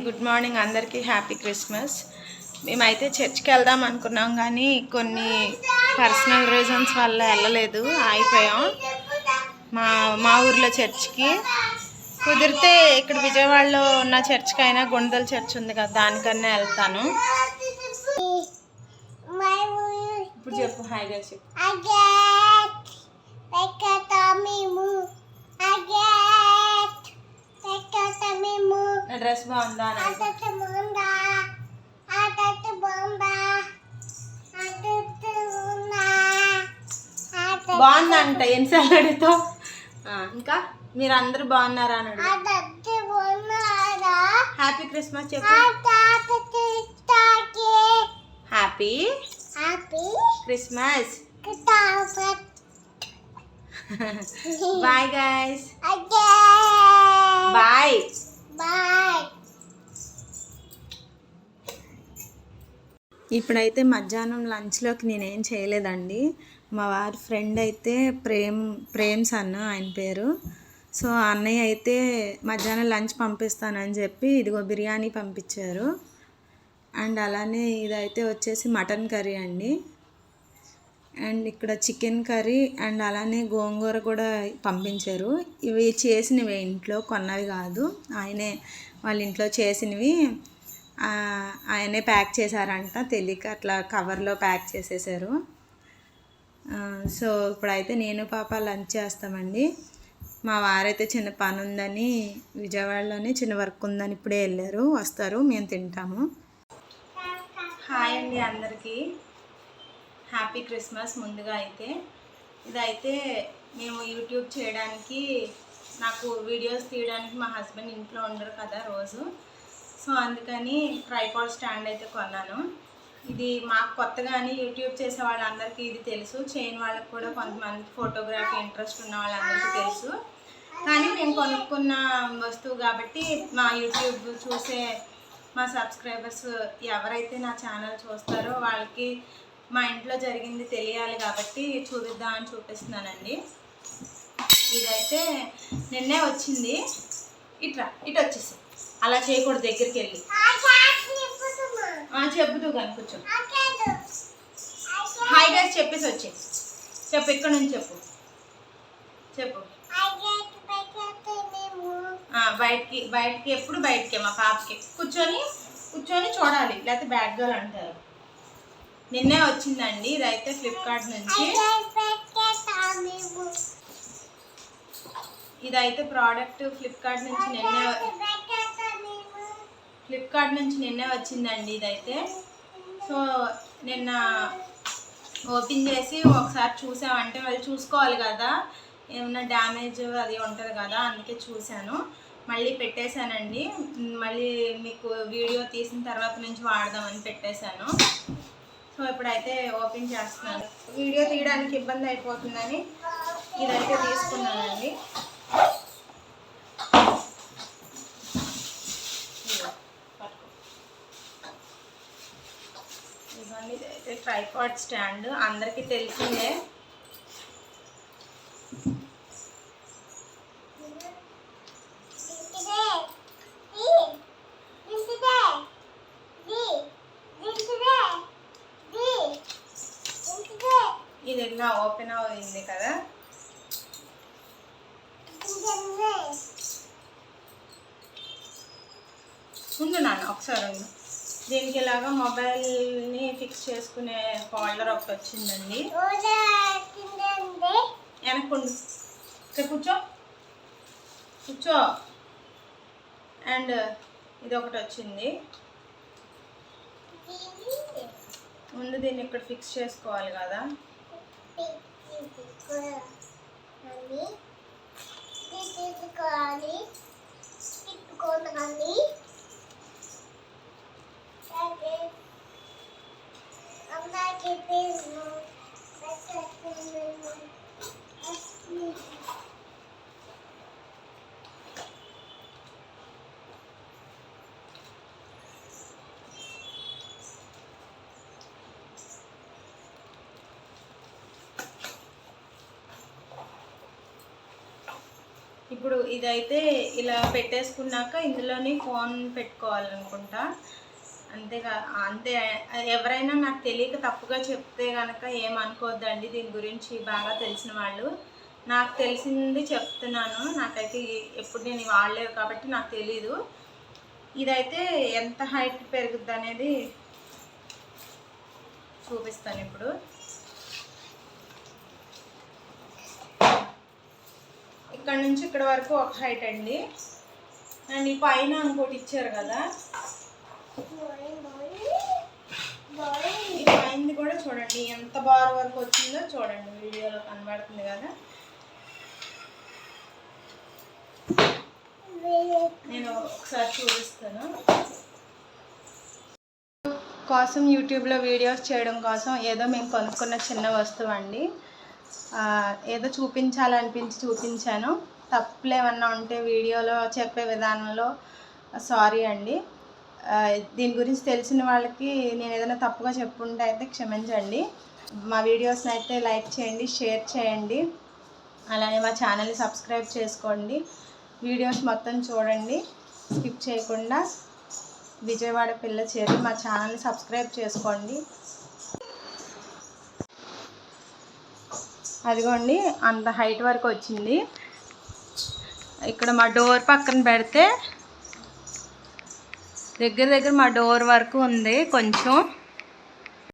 Good morning అందరికీ happy Christmas. మేమైతే చర్చ్కి వెళ్దాం అనుకున్నాం కానీ కొన్ని పర్సనల్ రీజన్స్ వల్ల వెళ్ళలేదు, ఆగిపోయాం. మా ఊర్లో చర్చ్కి కుదిరితే ఇక్కడ విజయవాడలో ఉన్న చర్చ్కి అయినా గుండెల చర్చ్ ఉంది కదా, దానికన్నా వెళ్తాను. ఇప్పుడు చెప్పు, హాయిగా చెప్పు. డ్రెస్ బాగుందా? బాగుందంట. ఎన్నిసార్లు అడుగుతావు? ఇంకా మీరు అందరూ బాగున్నారా అని అడుగు. హ్యాపీ క్రిస్మస్ చెప్పు. Happy Christmas. Bye guys. Bye. ఇప్పుడైతే మధ్యాహ్నం లంచ్లోకి నేనేం చేయలేదండి. మా వారి ఫ్రెండ్ అయితే ప్రేమ్స్ అన్న ఆయన పేరు. సో అన్నయ్య అయితే మధ్యాహ్నం లంచ్ పంపిస్తానని చెప్పి ఇదిగో బిర్యానీ పంపించారు. అండ్ అలానే ఇదైతే వచ్చేసి మటన్ కర్రీ అండి. అండ్ ఇక్కడ చికెన్ కర్రీ అండ్ అలానే గోంగూర కూడా పంపించారు. ఇవి చేసినవి, ఇంట్లో కొన్నవి కాదు, ఆయనే వాళ్ళ ఇంట్లో చేసినవి. ఆయనే ప్యాక్ చేశారంట, తెలియక అట్లా కవర్లో ప్యాక్ చేసేసారు. సో ఇప్పుడైతే నేను పాప లంచ్ చేస్తామండి. మా వారైతే చిన్న పని ఉందని విజయవాడలోనే చిన్న వర్క్ ఉందని ఇప్పుడే వెళ్ళారు, వస్తారు, మేము తింటాము. హాయ్ అండి అందరికీ, హ్యాపీ క్రిస్మస్. ముందుగా అయితే ఇదైతే మేము యూట్యూబ్ చేయడానికి, నాకు వీడియోస్ తీయడానికి మా హస్బెండ్ ఇంట్లో ఉండరు కదా రోజు, సో అందుకని ట్రైపాడ్ స్టాండ్ అయితే కొన్నాను. ఇది మాకు కొత్తగానే యూట్యూబ్ చేసే వాళ్ళందరికీ ఇది తెలుసు, చేయని వాళ్ళకి కూడా కొంతమంది ఫోటోగ్రఫీ ఇంట్రెస్ట్ ఉన్న వాళ్ళందరికీ తెలుసు. కానీ నేను కొనుక్కున్న వస్తువు కాబట్టి మా యూట్యూబ్ చూసే మా సబ్స్క్రైబర్స్ ఎవరైతే నా ఛానల్ చూస్తారో వాళ్ళకి మా ఇంట్లో జరిగింది తెలియాలి కాబట్టి చూపిద్దామని చూపిస్తున్నానండి. ఇదైతే నిన్నే వచ్చింది. ఇటు వచ్చేసి అలా చేయకూడదు, దగ్గరికి వెళ్ళి చెప్పుతూ కానీ కూర్చో. హాయ్ గైస్ చెప్పేసి వచ్చే చెప్పు, ఇక్కడ నుంచి చెప్పు. బయటికి ఎప్పుడు బయటికే మా పాపకి కూర్చొని చూడాలి, లేకపోతే బ్యాడ్ గర్ల్ అంటారు. నిన్నే వచ్చిందండి ఇదైతే ఫ్లిప్కార్ట్ నుంచి. ఇదైతే ప్రోడక్ట్ ఫ్లిప్కార్ట్ నుంచి నిన్నే వచ్చిందండి ఇదైతే. సో నిన్న ఓపెన్ చేసి ఒకసారి చూసామంటే వాళ్ళు చూసుకోవాలి కదా, ఏమన్నా డ్యామేజ్ అది ఉంటుంది కదా, అందుకే చూశాను. మళ్ళీ పెట్టేశానండి, మళ్ళీ మీకు వీడియో తీసిన తర్వాత నుంచి వాడదామని పెట్టేశాను. సో ఇప్పుడైతే ఓపెన్ చేస్తున్నాను, వీడియో తీయడానికి ఇబ్బంది అయిపోతుందని ఇదైతే తీసుకున్నానండి. ఇదిగోండి, ఇదైతే ట్రైపాడ్ స్టాండ్, అందరికీ తెలిసిందే. ఇది ఇలా ఓపెన్ అయింది కదా, ముందు నాన్న ఒకసారి ఉంది. దీనికి ఇలాగా మొబైల్ని ఫిక్స్ చేసుకునే హోల్డర్ ఒకటి వచ్చిందండి. వెనక్కుండు, ఇక్కడ కూర్చో. అండ్ ఇది ఒకటి వచ్చింది. ముందు దీన్ని ఇక్కడ ఫిక్స్ చేసుకోవాలి కదా. ఇప్పుడు ఇప్పుడు ఇదైతే ఇలా పెట్టేసుకున్నాక ఇందులోని ఫోన్ పెట్టుకోవాలనుకుంటా. అంతే. ఎవరైనా నాకు తెలియక తప్పుగా చెప్తే కనుక ఏమనుకోవద్దండి. దీని గురించి బాగా తెలిసిన వాళ్ళు. నాకు తెలిసింది చెప్తున్నాను. నాకైతే ఎప్పుడు నేను వాడలేదు కాబట్టి నాకు తెలీదు. ఇదైతే ఎంత హైట్ పెరుగుద్ది అనేది చూపిస్తాను ఇప్పుడు. ఇక్కడ నుంచి ఇక్కడ వరకు ఒక హైట్ అండి. అండ్ ఈ పైన ఇంకోటి ఇచ్చారు కదా, ఈ పైనది కూడా చూడండి ఎంత బార్ వరకు వచ్చిందో చూడండి. వీడియోలో కనబడుతుంది కదా. నేను ఒకసారి చూపిస్తాను. కోసం యూట్యూబ్లో వీడియోస్ చేయడం కోసం ఏదో మేము కొనుక్కున్న చిన్న వస్తువు అండి. ఏదో చూపించాలనిపించి చూపించాను. తప్పులు ఏమన్నా ఉంటే వీడియోలో చెప్పే విధానంలో సారీ అండి. దీని గురించి తెలిసిన వాళ్ళకి నేను ఏదైనా తప్పుగా చెప్పుంటే అయితే క్షమించండి. మా వీడియోస్ని అయితే లైక్ చేయండి, షేర్ చేయండి, అలానే మా ఛానల్ని సబ్స్క్రైబ్ చేసుకోండి. వీడియోస్ మొత్తం చూడండి, స్కిప్ చేయకుండా. విజయవాడ పిల్ల చేరి మా ఛానల్ని సబ్స్క్రైబ్ చేసుకోండి. అదిగోండి అంత హైట్ వరకు వచ్చింది. ఇక్కడ మా డోర్ పక్కన పెడితే దగ్గర మా డోర్ వరకు ఉంది కొంచెం.